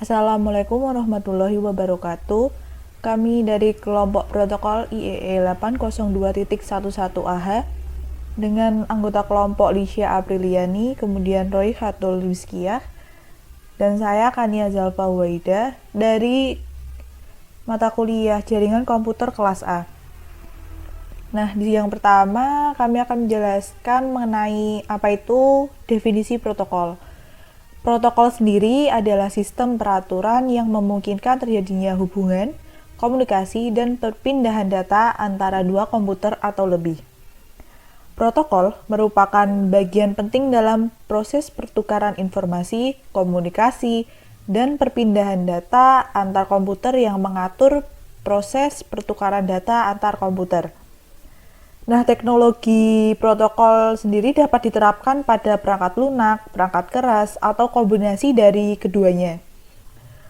Assalamualaikum warahmatullahi wabarakatuh. Kami dari kelompok protokol IEE 802.11AH dengan anggota kelompok Lisha Apriliani, kemudian Roy Khatul Rizkiyah, dan saya Kania Zalfa Waida dari mata kuliah Jaringan Komputer kelas A. Nah, di yang pertama kami akan menjelaskan mengenai apa itu definisi protokol. Protokol sendiri adalah sistem peraturan yang memungkinkan terjadinya hubungan, komunikasi, dan perpindahan data antara dua komputer atau lebih. Protokol merupakan bagian penting dalam proses pertukaran informasi, komunikasi, dan perpindahan data antar komputer yang mengatur proses pertukaran data antar komputer. Nah, teknologi protokol sendiri dapat diterapkan pada perangkat lunak, perangkat keras, atau kombinasi dari keduanya.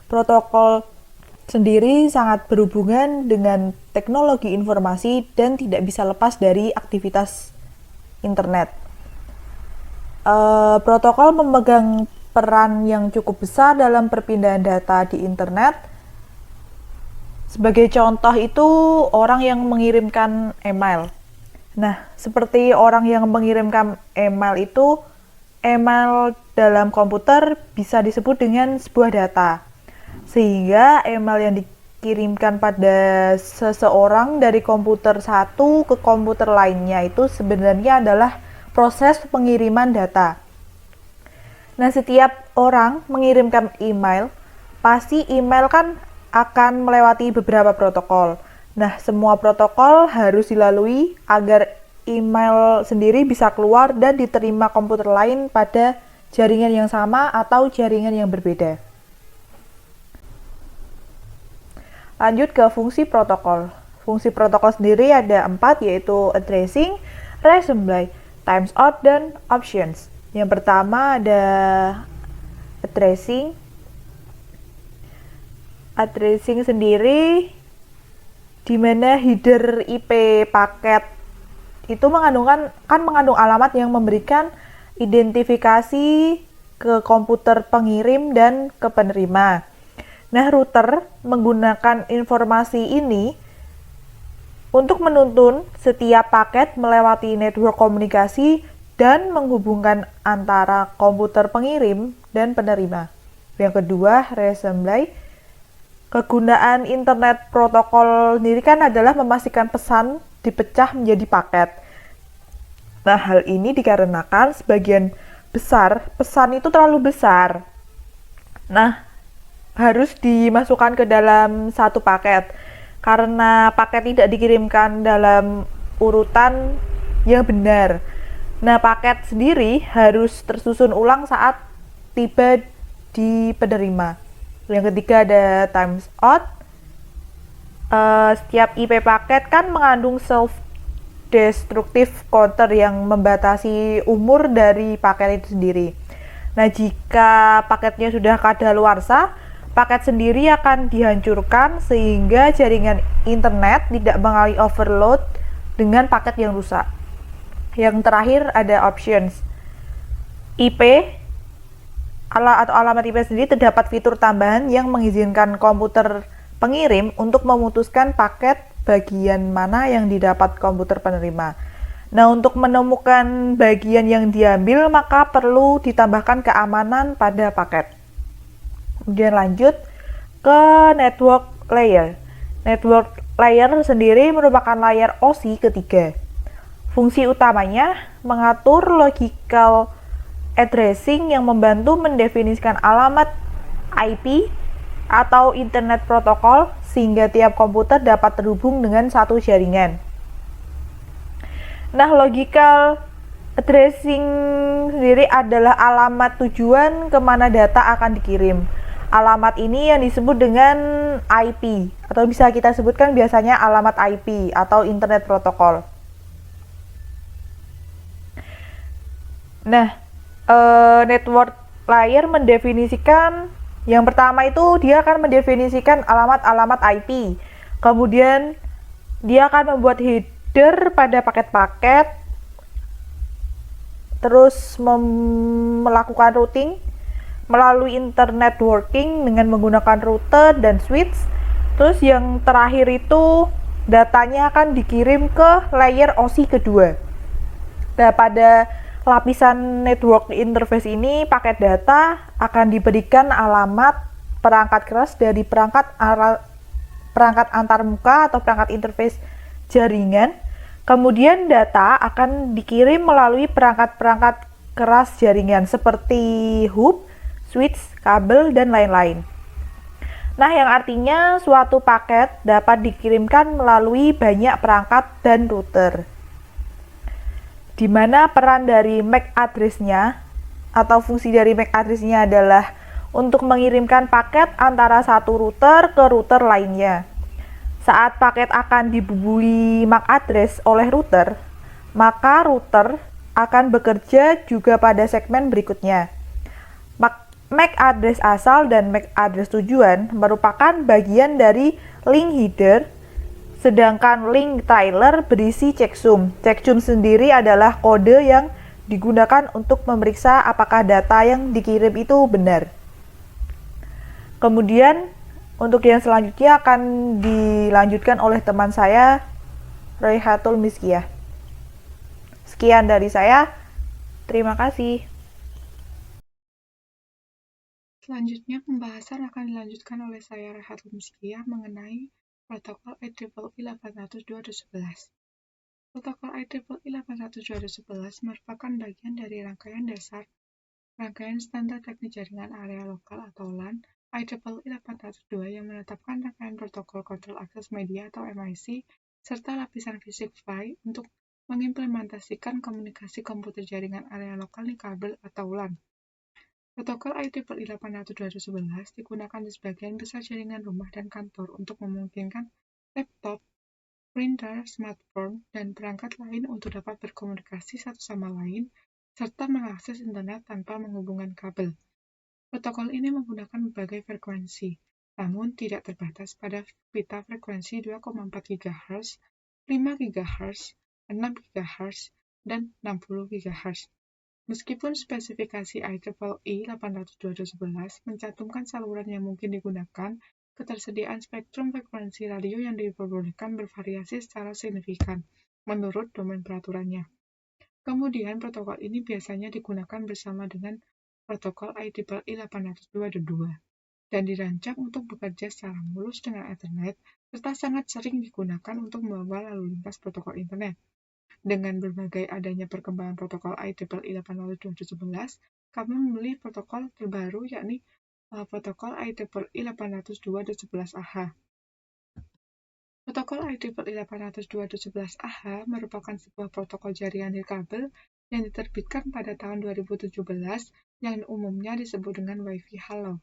Protokol sendiri sangat berhubungan dengan teknologi informasi dan tidak bisa lepas dari aktivitas internet. Protokol memegang peran yang cukup besar dalam perpindahan data di internet. Sebagai contoh itu orang yang mengirimkan email. Nah, seperti orang yang mengirimkan email itu, email dalam komputer bisa disebut dengan sebuah data. Sehingga email yang dikirimkan pada seseorang dari komputer satu ke komputer lainnya itu sebenarnya adalah proses pengiriman data. Nah, setiap orang mengirimkan email, pasti email kan akan melewati beberapa protokol. Nah, semua protokol harus dilalui agar email sendiri bisa keluar dan diterima komputer lain pada jaringan yang sama atau jaringan yang berbeda. Lanjut ke fungsi protokol. Fungsi protokol sendiri ada 4, yaitu addressing, resupply, times out, dan options. Yang pertama ada addressing. Addressing sendiri di mana header IP paket itu mengandung alamat yang memberikan identifikasi ke komputer pengirim dan ke penerima. Nah, router menggunakan informasi ini untuk menuntun setiap paket melewati network komunikasi dan menghubungkan antara komputer pengirim dan penerima. Yang kedua, resupply. Kegunaan internet protokol sendiri kan adalah memastikan pesan dipecah menjadi paket. Nah, hal ini dikarenakan sebagian besar pesan itu terlalu besar. Nah, harus dimasukkan ke dalam satu paket. Karena paket tidak dikirimkan dalam urutan yang benar. Nah, paket sendiri harus tersusun ulang saat tiba di penerima. Yang ketiga ada times out. Setiap IP paket kan mengandung self-destructive counter yang membatasi umur dari paket itu sendiri. Nah, jika paketnya sudah kadaluarsa, paket sendiri akan dihancurkan sehingga jaringan internet tidak mengalami overload dengan paket yang rusak. Yang terakhir ada options. IP atau alamat IP sendiri terdapat fitur tambahan yang mengizinkan komputer pengirim untuk memutuskan paket bagian mana yang didapat komputer penerima. Nah, untuk menemukan bagian yang diambil maka perlu ditambahkan keamanan pada paket. Kemudian lanjut ke network layer. Network layer sendiri merupakan layer OSI ketiga. Fungsi utamanya mengatur logical addressing yang membantu mendefinisikan alamat IP atau internet protokol sehingga tiap komputer dapat terhubung dengan satu jaringan. Nah, logical addressing sendiri adalah alamat tujuan kemana data akan dikirim. Alamat ini yang disebut dengan IP atau bisa kita sebutkan biasanya alamat IP atau internet protokol. Nah, network layer mendefinisikan yang pertama itu dia akan mendefinisikan alamat-alamat IP. Kemudian dia akan membuat header pada paket-paket. Terus melakukan routing, melalui internet working dengan menggunakan router dan switch. Terus yang terakhir itu datanya akan dikirim ke layer OSI kedua. Nah, pada lapisan network interface ini, paket data akan diberikan alamat perangkat keras dari perangkat antarmuka atau perangkat interface jaringan. Kemudian data akan dikirim melalui perangkat-perangkat keras jaringan seperti hub, switch, kabel, dan lain-lain. Nah, yang artinya suatu paket dapat dikirimkan melalui banyak perangkat dan router. Di mana peran dari MAC address-nya atau fungsi dari MAC address-nya adalah untuk mengirimkan paket antara satu router ke router lainnya. Saat paket akan dibubuhi MAC address oleh router, maka router akan bekerja juga pada segmen berikutnya. MAC address asal dan MAC address tujuan merupakan bagian dari link header, sedangkan link trailer berisi checksum. Checksum sendiri adalah kode yang digunakan untuk memeriksa apakah data yang dikirim itu benar. Kemudian untuk yang selanjutnya akan dilanjutkan oleh teman saya, Royhatul Miskiah. Sekian dari saya. Terima kasih. Selanjutnya, pembahasan akan dilanjutkan oleh saya, Royhatul Miskiah, mengenai protokol IEEE 802.11. Protokol IEEE 802.11 merupakan bagian dari rangkaian dasar rangkaian standar teknik jaringan area lokal atau LAN IEEE 802 yang menetapkan rangkaian protokol kontrol akses media atau MIC serta lapisan fisik PHY untuk mengimplementasikan komunikasi komputer jaringan area lokal di kabel atau LAN. Protokol IEEE 802.11 digunakan di sebagian besar jaringan rumah dan kantor untuk memungkinkan laptop, printer, smartphone, dan perangkat lain untuk dapat berkomunikasi satu sama lain serta mengakses internet tanpa menghubungkan kabel. Protokol ini menggunakan berbagai frekuensi, namun tidak terbatas pada pita frekuensi 2,4 GHz, 5 GHz, 6 GHz, dan 60 GHz. Meskipun spesifikasi IEEE 802.11 mencantumkan saluran yang mungkin digunakan, ketersediaan spektrum frekuensi radio yang diperbolehkan bervariasi secara signifikan menurut domain peraturannya. Kemudian, protokol ini biasanya digunakan bersama dengan protokol IEEE 802.2 dan dirancang untuk bekerja secara mulus dengan Ethernet serta sangat sering digunakan untuk membawa lalu lintas protokol internet. Dengan berbagai adanya perkembangan protokol IEEE 802.11, kami memilih protokol terbaru yakni protokol IEEE 802.11ah. Protokol IEEE 802.11ah merupakan sebuah protokol jaringan nirkabel yang diterbitkan pada tahun 2017 yang umumnya disebut dengan Wi-Fi Halo.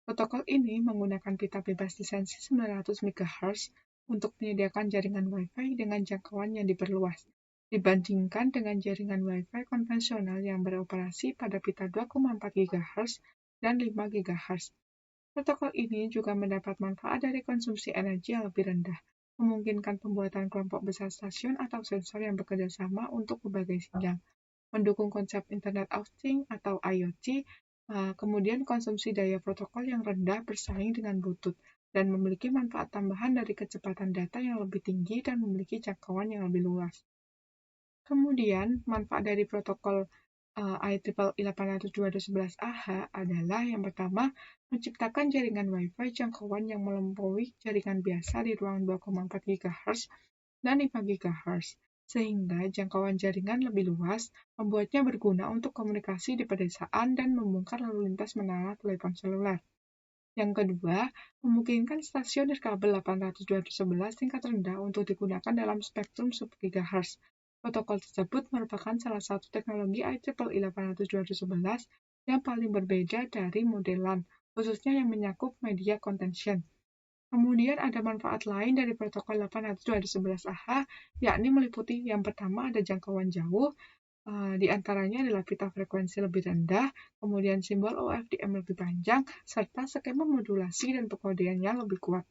Protokol ini menggunakan pita bebas lisensi 900 MHz untuk menyediakan jaringan Wi-Fi dengan jangkauan yang diperluas, dibandingkan dengan jaringan Wi-Fi konvensional yang beroperasi pada pita 2,4 GHz dan 5 GHz. Protokol ini juga mendapat manfaat dari konsumsi energi yang lebih rendah, memungkinkan pembuatan kelompok besar stasiun atau sensor yang bekerja sama untuk berbagai sinyal, mendukung konsep Internet of Things atau IoT, kemudian konsumsi daya protokol yang rendah bersaing dengan Bluetooth, dan memiliki manfaat tambahan dari kecepatan data yang lebih tinggi dan memiliki jangkauan yang lebih luas. Kemudian, manfaat dari protokol IEEE 802.11ah adalah yang pertama, menciptakan jaringan Wi-Fi jangkauan yang melampaui jaringan biasa di ruang 2,4 GHz dan 5 GHz, sehingga jangkauan jaringan lebih luas, membuatnya berguna untuk komunikasi di pedesaan dan membongkar lalu lintas menara telepon seluler. Yang kedua, memungkinkan stasiun nirkabel 802.11 tingkat rendah untuk digunakan dalam spektrum sub-GHz. Protokol tersebut merupakan salah satu teknologi IEEE 802.11 yang paling berbeda dari model LAN, khususnya yang menyakup media contention. Kemudian ada manfaat lain dari protokol 802.11ah, yakni meliputi yang pertama ada jangkauan jauh, di antaranya adalah pita frekuensi lebih rendah, kemudian simbol OFDM lebih panjang, serta skema modulasi dan pekodeannya lebih kuat.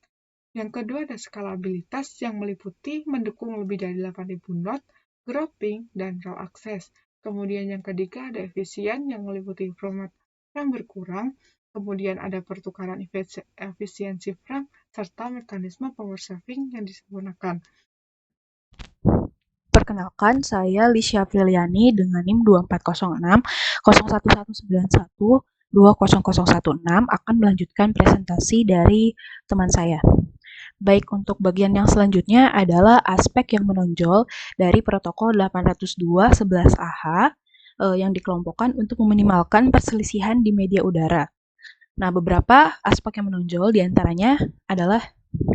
Yang kedua ada skalabilitas yang meliputi mendukung lebih dari 8.000 node, grouping, dan raw access. Kemudian yang ketiga ada efisien yang meliputi format yang berkurang, kemudian ada pertukaran efisiensi frank, serta mekanisme power saving yang disempurnakan. Perkenalkan, saya Lisha Apriliani dengan NIM 2406 011191 20016 akan melanjutkan presentasi dari teman saya. Baik, untuk bagian yang selanjutnya adalah aspek yang menonjol dari protokol 802.11AH yang dikelompokkan untuk meminimalkan perselisihan di media udara. Nah, beberapa aspek yang menonjol diantaranya adalah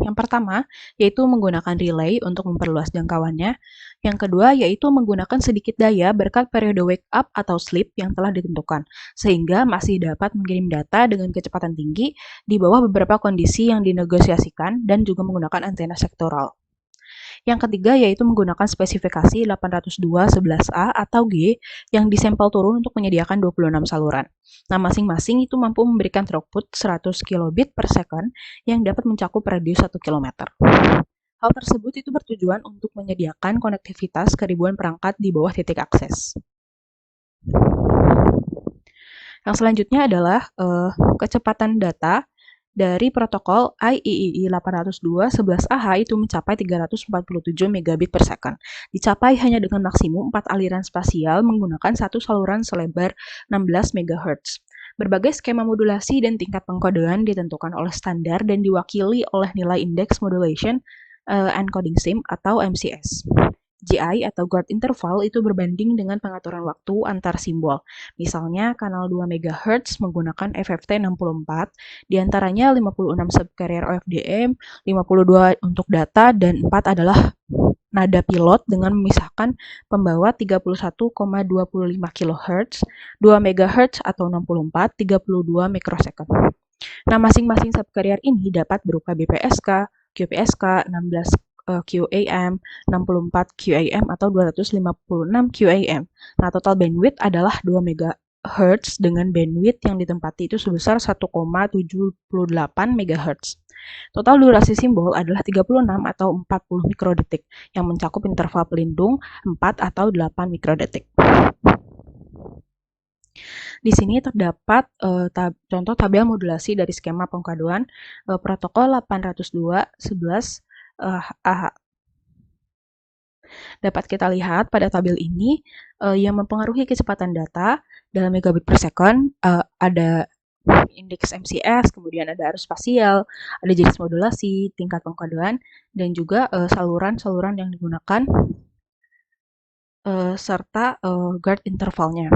yang pertama, yaitu menggunakan relay untuk memperluas jangkauannya. Yang kedua, yaitu menggunakan sedikit daya berkat periode wake up atau sleep yang telah ditentukan, sehingga masih dapat mengirim data dengan kecepatan tinggi di bawah beberapa kondisi yang dinegosiasikan dan juga menggunakan antena sektoral. Yang ketiga yaitu menggunakan spesifikasi 802.11a atau G yang disampel turun untuk menyediakan 26 saluran. Nah, masing-masing itu mampu memberikan throughput 100 kilobit per second yang dapat mencakup radius 1 km. Hal tersebut itu bertujuan untuk menyediakan konektivitas ke ribuan perangkat di bawah titik akses. Yang selanjutnya adalah kecepatan data dari protokol IEEE 802.11AH itu mencapai 347 megabit per second. Dicapai hanya dengan maksimum 4 aliran spasial menggunakan satu saluran selebar 16 MHz. Berbagai skema modulasi dan tingkat pengkodean ditentukan oleh standar dan diwakili oleh nilai Index Modulation Encoding SIM atau MCS. GI atau guard interval itu berbanding dengan pengaturan waktu antar simbol. Misalnya kanal 2 MHz menggunakan FFT 64, diantaranya 56 subcarrier OFDM, 52 untuk data, dan 4 adalah nada pilot dengan memisahkan pembawa 31,25 kHz, 2 MHz atau 64, 32 mikrosecond. Nah, masing-masing subcarrier ini dapat berupa BPSK, QPSK, 16 QAM, 64 QAM, atau 256 QAM. Nah, total bandwidth adalah 2 MHz dengan bandwidth yang ditempati itu sebesar 1,78 MHz. Total durasi simbol adalah 36 atau 40 mikrodetik yang mencakup interval pelindung 4 atau 8 mikrodetik. Di sini terdapat contoh tabel modulasi dari skema pengkodean protokol 802.11 AH. Dapat kita lihat pada tabel ini yang mempengaruhi kecepatan data dalam megabit per second ada indeks MCS, kemudian ada arus spasial, ada jenis modulasi, tingkat pengkodean, dan juga saluran-saluran yang digunakan serta guard intervalnya.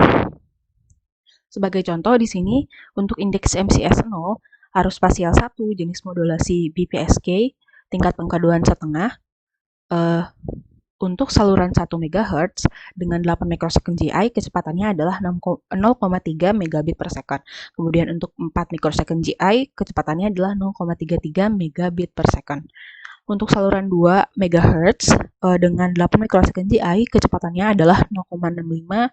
Sebagai contoh di sini, untuk indeks MCS 0, arus spasial 1, jenis modulasi BPSK, tingkat pengkodean setengah, untuk saluran 1 MHz dengan 8 mikrosecond GI kecepatannya adalah 0,3 megabit per second. Kemudian untuk 4 mikrosecond GI kecepatannya adalah 0,33 megabit per second. Untuk saluran 2 MHz dengan 8 mikrosecond GI kecepatannya adalah 0,65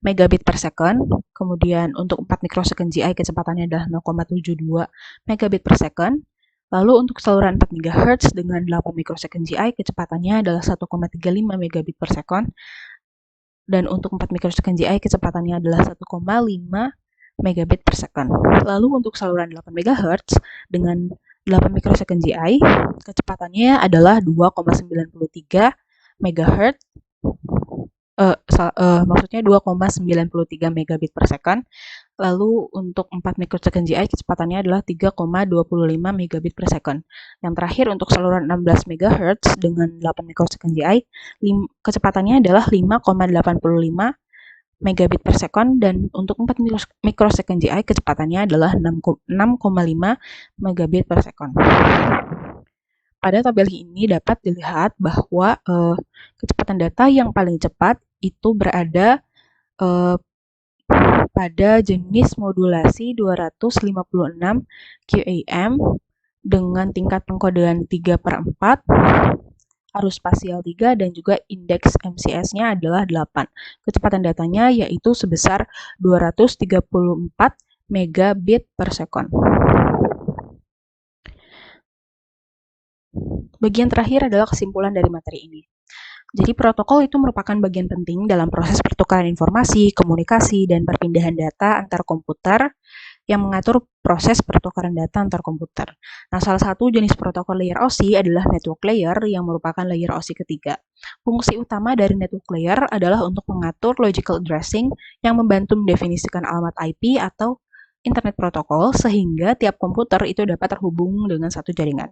megabit per second. Kemudian untuk 4 mikrosecond GI kecepatannya adalah 0,72 megabit per second. Lalu untuk saluran 4 MHz dengan 8 mikrosecond GI kecepatannya adalah 1,35 megabit per second. Dan untuk 4 mikrosecond GI kecepatannya adalah 1,5 megabit per second. Lalu untuk saluran 8 MHz dengan 8 mikrosecond GI kecepatannya adalah 2,93 MHz. Maksudnya 2,93 megabit per second. Lalu untuk 4 mikrosecond GI kecepatannya adalah 3,25 megabit per second. Yang terakhir untuk saluran 16 MHz dengan 8 mikrosecond GI kecepatannya adalah 5,85 megabit per second, dan untuk 4 mikrosecond GI kecepatannya adalah 6,5 megabit per second. Pada tabel ini dapat dilihat bahwa kecepatan data yang paling cepat itu berada pada jenis modulasi 256 QAM dengan tingkat pengkodean 3/4, arus spasial 3, dan juga indeks MCS-nya adalah 8. Kecepatan datanya yaitu sebesar 234 megabit per second. Bagian terakhir adalah kesimpulan dari materi ini. Jadi protokol itu merupakan bagian penting dalam proses pertukaran informasi, komunikasi, dan perpindahan data antar komputer yang mengatur proses pertukaran data antar komputer. Nah, salah satu jenis protokol layer OSI adalah network layer yang merupakan layer OSI ketiga. Fungsi utama dari network layer adalah untuk mengatur logical addressing yang membantu mendefinisikan alamat IP atau Internet Protokol sehingga tiap komputer itu dapat terhubung dengan satu jaringan.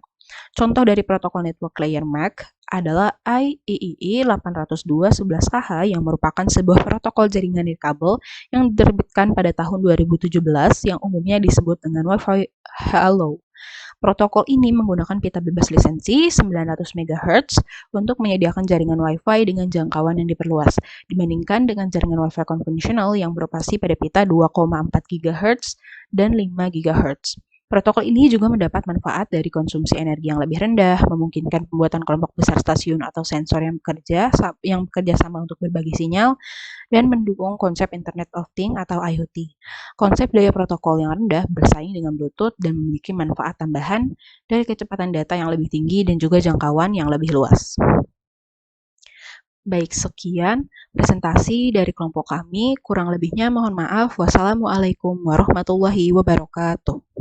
Contoh dari protokol network layer MAC adalah IEEE 802.11ah yang merupakan sebuah protokol jaringan nirkabel yang diterbitkan pada tahun 2017 yang umumnya disebut dengan Wi-Fi Hello. Protokol ini menggunakan pita bebas lisensi 900 MHz untuk menyediakan jaringan Wi-Fi dengan jangkauan yang diperluas, dibandingkan dengan jaringan Wi-Fi konvensional yang beroperasi pada pita 2,4 GHz dan 5 GHz. Protokol ini juga mendapat manfaat dari konsumsi energi yang lebih rendah, memungkinkan pembuatan kelompok besar stasiun atau sensor yang bekerja sama untuk berbagi sinyal, dan mendukung konsep Internet of Things atau IoT. Konsep daya protokol yang rendah bersaing dengan Bluetooth dan memiliki manfaat tambahan dari kecepatan data yang lebih tinggi dan juga jangkauan yang lebih luas. Baik, sekian presentasi dari kelompok kami. Kurang lebihnya mohon maaf. Wassalamualaikum warahmatullahi wabarakatuh.